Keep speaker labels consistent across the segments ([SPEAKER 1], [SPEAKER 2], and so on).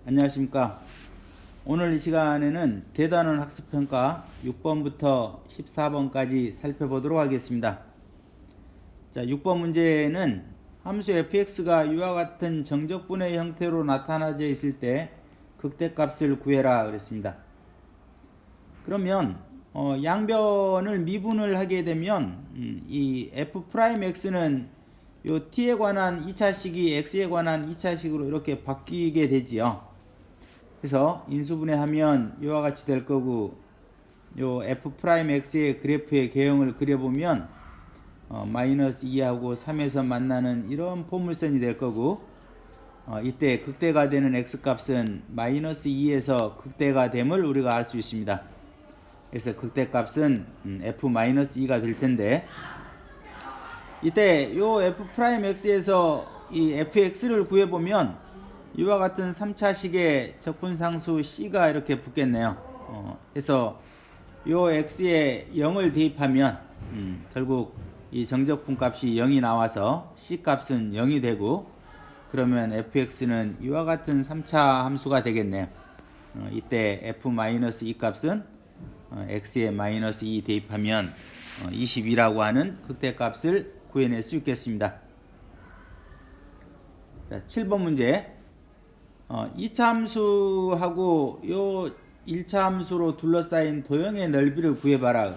[SPEAKER 1] 안녕하십니까. 오늘 이 시간에는 대단원 학습평가 6번부터 14번까지 살펴보도록 하겠습니다. 자, 6번 문제는 함수 fx가 이와 같은 정적분의 형태로 나타나져 있을 때 극대값을 구해라 그랬습니다. 그러면 양변을 미분을 하게 되면 이 f'x는 요 t에 관한 2차식이 x에 관한 2차식으로 이렇게 바뀌게 되지요. 그래서 인수분해하면 이와 같이 될 거고, 요 f'x의 그래프의 개형을 그려보면 마이너스 2하고 3에서 만나는 이런 포물선이 될 거고, 이때 극대가 되는 x값은 마이너스 2에서 극대가 됨을 우리가 알 수 있습니다. 그래서 극대값은 f-2가 될 텐데, 이때 요 f'x에서 이 fx를 구해보면 이와 같은 3차식의 적분상수 c가 이렇게 붙겠네요. 그래서 요 x에 0을 대입하면 결국 이 정적분 값이 0이 나와서 c 값은 0이 되고, 그러면 fx는 이와 같은 3차 함수가 되겠네요. 이때 f-2 값은 x에 마이너스 2 대입하면 22라고 하는 극대값을 구해낼 수 있겠습니다. 자, 7번 문제. 2차 함수하고 요 1차 함수로 둘러싸인 도형의 넓이를 구해봐라.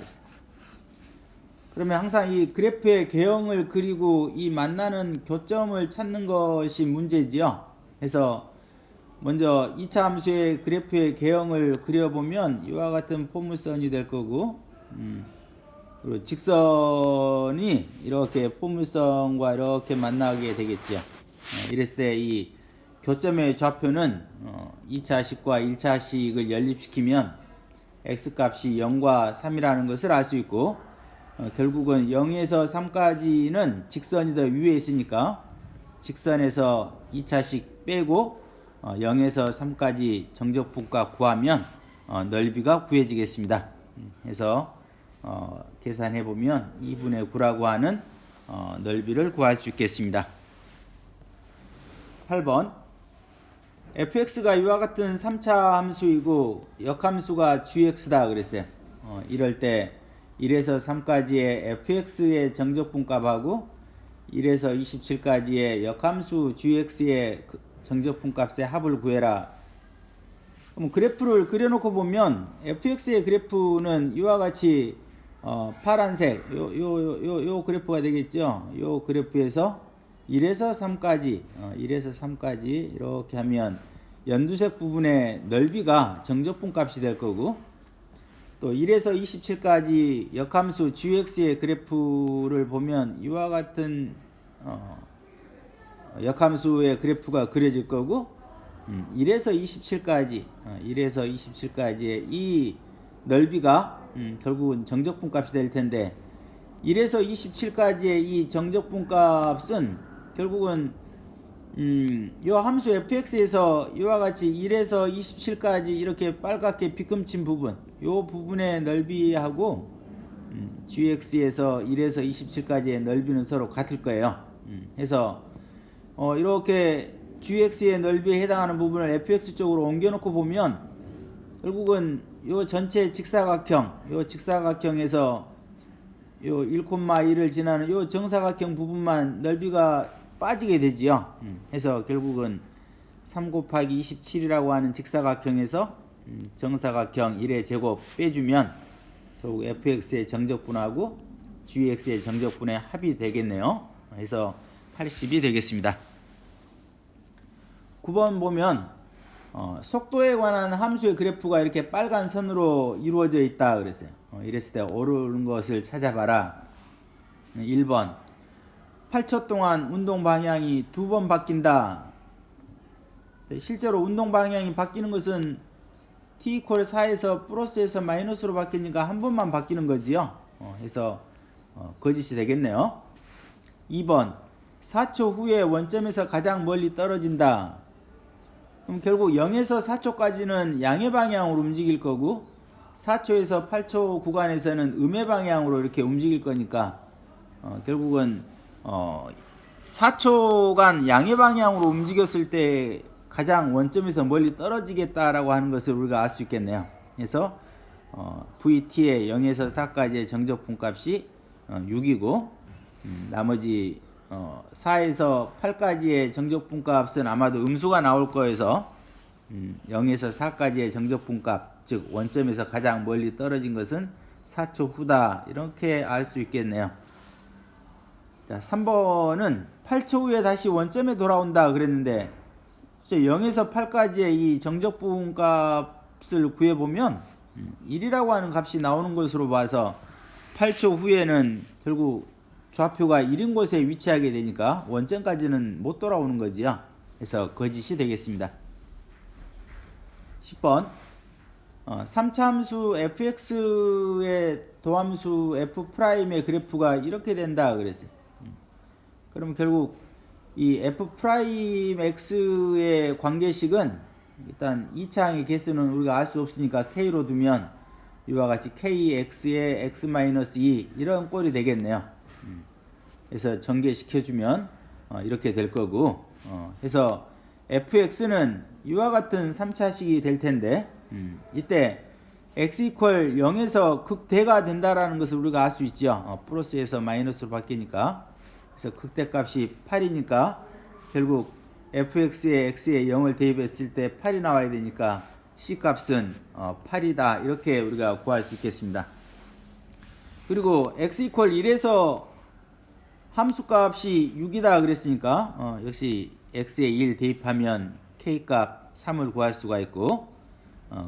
[SPEAKER 1] 그러면 항상 이 그래프의 개형을 그리고 이 만나는 교점을 찾는 것이 문제지요. 그래서 먼저 2차 함수의 그래프의 개형을 그려보면 이와 같은 포물선이 될 거고, 그리고 직선이 이렇게 포물선과 이렇게 만나게 되겠죠. 이랬을 때 이 교점의 좌표는 2차식과 1차식을 연립시키면 x값이 0과 3이라는 것을 알 수 있고, 결국은 0에서 3까지는 직선이 더 위에 있으니까 직선에서 2차식 빼고 0에서 3까지 정적분값 구하면 넓이가 구해지겠습니다. 그래서 계산해 보면 2분의 9라고 하는 넓이를 구할 수 있겠습니다. 8번. fx가 이와 같은 3차 함수이고 역함수가 gx다 그랬어요. 이럴 때 1에서 3까지의 fx의 정적분값하고 1에서 27까지의 역함수 gx의 정적분값의 합을 구해라. 그럼 그래프를 그려놓고 보면 fx의 그래프는 이와 같이 파란색 요 그래프가 되겠죠. 요 그래프에서 1에서 3까지 이렇게 하면 연두색 부분의 넓이가 정적분 값이 될 거고, 또 1에서 27까지 역함수 gx의 그래프를 보면 이와 같은 역함수의 그래프가 그려질 거고, 1에서 27까지의 이 넓이가 결국은 정적분 값이 될 텐데, 1에서 27까지의 이 정적분 값은 결국은 이 함수 fx에서 이와 같이 1에서 27까지 이렇게 빨갛게 빗금친 부분, 이 부분의 넓이하고 gx에서 1에서 27까지의 넓이는 서로 같을 거예요. 해서 이렇게 gx의 넓이에 해당하는 부분을 fx 쪽으로 옮겨놓고 보면 결국은 이 전체 직사각형에서 요 1,1을 지나는 요 정사각형 부분만 넓이가 빠지게 되지요. 해서 결국은 3 곱하기 27이라고 하는 직사각형에서 정사각형 1의 제곱 빼주면 결국 fx의 정적분하고 gx의 정적분의 합이 되겠네요. 해서 80이 되겠습니다. 9번 보면 속도에 관한 함수의 그래프가 이렇게 빨간 선으로 이루어져 있다 그랬어요. 이랬을 때 옳은 것을 찾아봐라. 1번. 8초 동안 운동 방향이 2번 바뀐다. 실제로 운동 방향이 바뀌는 것은 t = 4에서 플러스에서 마이너스로 바뀌니까 한 번만 바뀌는 거지요. 해서 거짓이 되겠네요. 2번. 4초 후에 원점에서 가장 멀리 떨어진다. 그럼 결국 0에서 4초까지는 양의 방향으로 움직일 거고, 4초에서 8초 구간에서는 음의 방향으로 이렇게 움직일 거니까 결국은 4초간 양의 방향으로 움직였을 때 가장 원점에서 멀리 떨어지겠다라고 하는 것을 우리가 알 수 있겠네요. 그래서 VT의 0에서 4까지의 정적분 값이 6이고 나머지 4에서 8까지의 정적분 값은 아마도 음수가 나올 거여서 0에서 4까지의 정적분 값, 즉 원점에서 가장 멀리 떨어진 것은 4초 후다, 이렇게 알 수 있겠네요. 자, 3번은 8초 후에 다시 원점에 돌아온다 그랬는데 0에서 8까지의 이 정적분 값을 구해보면 1이라고 하는 값이 나오는 것으로 봐서 8초 후에는 결국 좌표가 1인 곳에 위치하게 되니까 원점까지는 못 돌아오는 거지요. 그래서 거짓이 되겠습니다. 10번 3차 함수 fx의 도함수 f'의 그래프가 이렇게 된다 그랬어요. 그럼 결국 이 f'x의 관계식은 일단 2차항의 개수는 우리가 알 수 없으니까 k로 두면 이와 같이 kx의 x-2 이런 꼴이 되겠네요. 그래서 전개시켜주면 이렇게 될 거고, 해서 fx는 이와 같은 3차식이 될 텐데 이때 x 이퀄 0에서 극대가 된다라는 것을 우리가 알 수 있죠. 플러스에서 마이너스로 바뀌니까. 그래서 극대값이 8이니까 결국 fx에 x에 0을 대입했을 때 8이 나와야 되니까 c값은 8이다, 이렇게 우리가 구할 수 있겠습니다. 그리고 x 이퀄 1에서 함수값이 6이다 그랬으니까 역시 x에 1 대입하면 k값 3을 구할 수가 있고,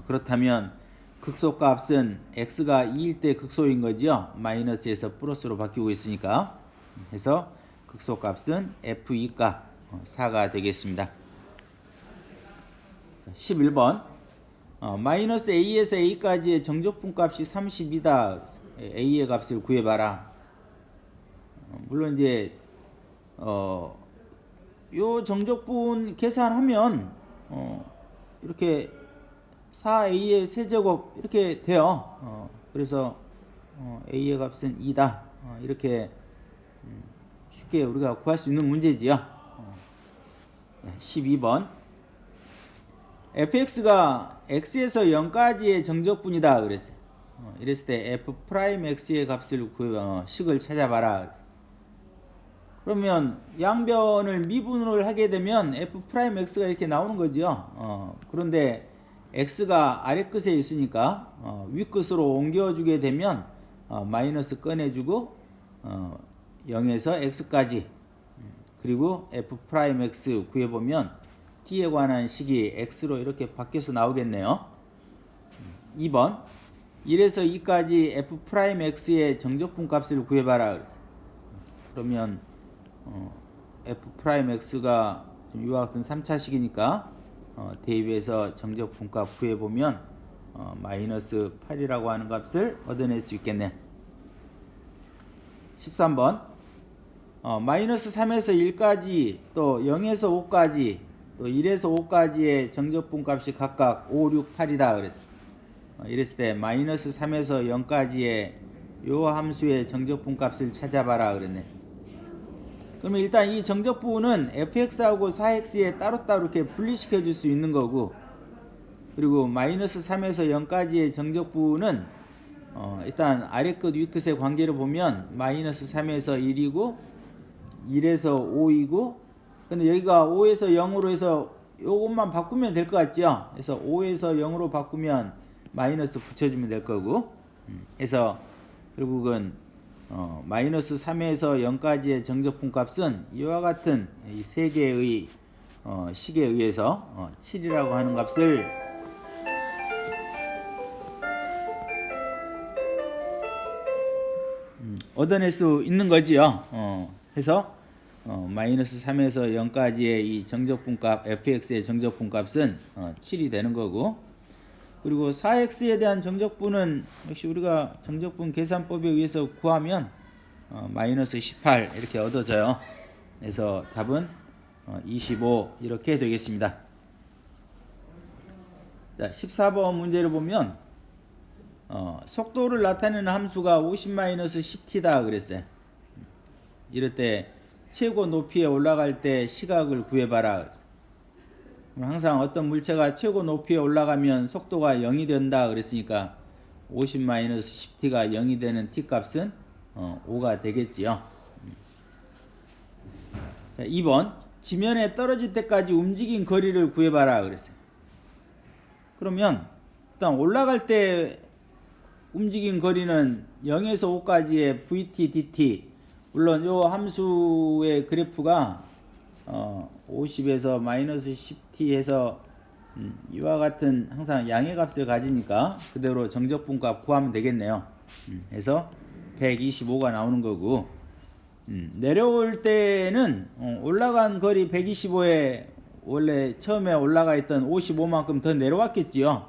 [SPEAKER 1] 그렇다면 극소값은 x가 2일 때 극소인 거지요. 마이너스에서 플러스로 바뀌고 있으니까. 해서 극소값은 f2값 4가 되겠습니다. 11번 마이너스 a에서 a까지의 정적분 값이 30이다. a의 값을 구해봐라. 물론 이제 요 정적분 계산하면 이렇게 4a의 세제곱 이렇게 돼요. 그래서 a의 값은 2다. 이렇게 쉽게 우리가 구할 수 있는 문제지요. 12번 fx가 x에서 0까지의 정적분이다 그랬어요. 이랬을 때 f'x의 값을 식을 찾아봐라. 그러면 양변을 미분을 하게 되면 f'x가 이렇게 나오는 거죠. 그런데 x가 아래 끝에 있으니까 위 끝으로 옮겨주게 되면 마이너스 꺼내주고 0에서 x까지, 그리고 f'x 구해보면 t에 관한 식이 x로 이렇게 바뀌어서 나오겠네요. 2번 1에서 2까지 f'x의 정적분 값을 구해봐라. 그러면 f'x가 이와 같은 3차식이니까 대입해서 정적분 값 구해보면 마이너스 8이라고 하는 값을 얻어낼 수 있겠네. 13번 마이너스 3에서 1까지 또 0에서 5까지 또 1에서 5까지의 정적분 값이 각각 5, 6, 8이다 그랬어. 이랬을 때 마이너스 3에서 0까지의 요 함수의 정적분 값을 찾아봐라 그랬네. 그러면 일단 이 정적분은 fx하고 4x에 따로따로 이렇게 분리시켜 줄 수 있는 거고, 그리고 마이너스 3에서 0까지의 정적분은 일단 아래 끝 위 끝의 관계를 보면 마이너스 3에서 1이고 1에서 5이고, 근데 여기가 5에서 0으로 해서 요것만 바꾸면 될 것 같죠. 그래서 5에서 0으로 바꾸면 마이너스 붙여주면 될 거고, 해서 결국은 마이너스 3에서 0까지의 정적분 값은 이와 같은 이 세 개의 식에 의해서 7이라고 하는 값을 얻어낼 수 있는 거지요. 해서 마이너스 3에서 0까지의 이 정적분 값 fx의 정적분 값은 7이 되는 거고, 그리고 4x에 대한 정적분은 역시 우리가 정적분 계산법에 의해서 구하면 마이너스 18 이렇게 얻어져요. 그래서 답은 25 이렇게 되겠습니다. 자, 14번 문제를 보면 속도를 나타내는 함수가 50-10t다 그랬어요. 이럴 때 최고 높이에 올라갈 때 시각을 구해봐라. 항상 어떤 물체가 최고 높이에 올라가면 속도가 0이 된다 그랬으니까 50-10t가 0이 되는 t 값은 5가 되겠지요. 자, 2번 지면에 떨어질 때까지 움직인 거리를 구해봐라 그랬어요. 그러면 일단 올라갈 때 움직인 거리는 0에서 5까지의 vt, dt, 물론 요 함수의 그래프가 50에서 -10t 해서 이와 같은 항상 양의 값을 가지니까 그대로 정적분값 구하면 되겠네요. 그래서 125가 나오는 거고, 내려올 때는 올라간 거리 125에 원래 처음에 올라가 있던 55만큼 더 내려왔겠지요.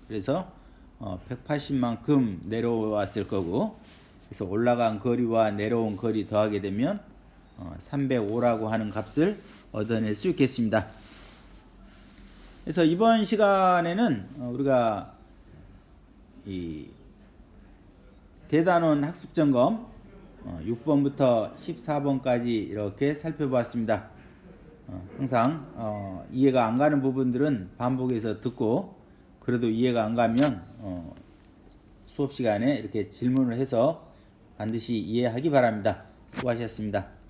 [SPEAKER 1] 그래서 180만큼 내려왔을 거고, 그래서 올라간 거리와 내려온 거리 더하게 되면 305라고 하는 값을 얻어낼 수 있겠습니다. 그래서 이번 시간에는 우리가 이 대단원 학습점검 6번부터 14번까지 이렇게 살펴보았습니다. 항상 이해가 안 가는 부분들은 반복해서 듣고, 그래도 이해가 안 가면 수업 시간에 이렇게 질문을 해서 반드시 이해하기 바랍니다. 수고하셨습니다.